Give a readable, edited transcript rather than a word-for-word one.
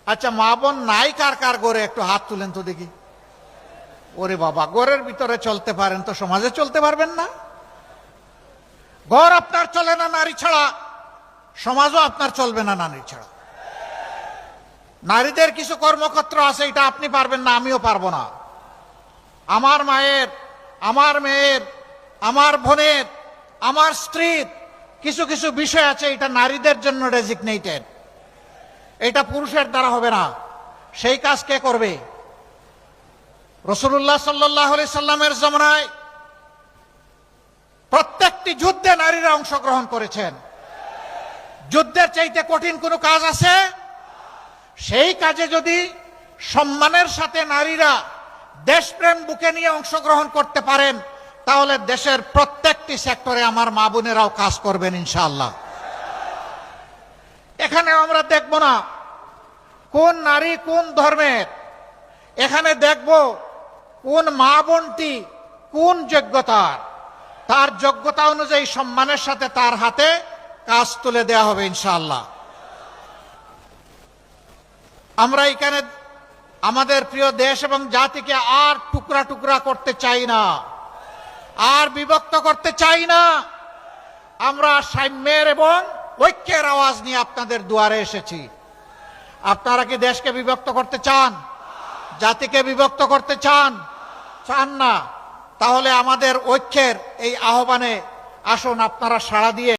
আচ্ছা, মা বোন নাই কার কার গড়ে একটু হাত তুলেন তো দেখি। ওরে বাবা, ঘরের ভিতরে চলতে পারেন তো সমাজে চলতে পারবেন না? ঘর আপনার চলে না নারী ছাড়া, সমাজও আপনার চলবে না নারী ছাড়া। নারীদের কিছু কর্মক্ষেত্র আছে, এটা আপনি পারবেন না, আমিও পারবো না। আমার মায়ের, আমার মেয়ের, আমার বোনের, আমার স্ত্রীর কিছু কিছু বিষয় আছে, এটা নারীদের জন্য ডেজিগনেটেড, এটা পুরুষের দ্বারা হবে না। সেই কাজ কে করবে? রাসূলুল্লাহ সাল্লাল্লাহু আলাইহি সাল্লামের জামানায় প্রত্যেকটি যুদ্ধে নারীরা অংশগ্রহণ করেছেন। যুদ্ধের চাইতে কঠিন কোনো কাজ আছে? সেই কাজে যদি সম্মানের সাথে নারীরা দেশপ্রেম বুকে নিয়ে অংশগ্রহণ করতে পারেন, তাহলে দেশের প্রত্যেকটি সেক্টরে আমার মা বোনেরাও কাজ করবেন ইনশাআল্লাহ। এখানে আমরা দেখব না কোন নারী কোন ধর্মের, এখানে দেখব কোন মা বোনটি কোন যোগ্যতার। তার যোগ্যতা অনুযায়ী সম্মানের সাথে তার হাতে কাজ তুলে দেওয়া হবে ইনশাআল্লাহ। আমরা এখানে আমাদের প্রিয় দেশ এবং জাতিকে আর টুকরা টুকরা করতে চাই না, আর বিভক্ত করতে চাই না। আমরা সাম্যের এবং ঐক্যের আওয়াজ নিয়ে আপনাদের দুয়ারে এসেছি। আপনারা কি দেশকে বিভক্ত করতে চান? জাতিকে বিভক্ত করতে চান? চান না? তাহলে আমাদের ঐক্যের এই আহ্বানে আসুন, আপনারা সাড়া দিয়ে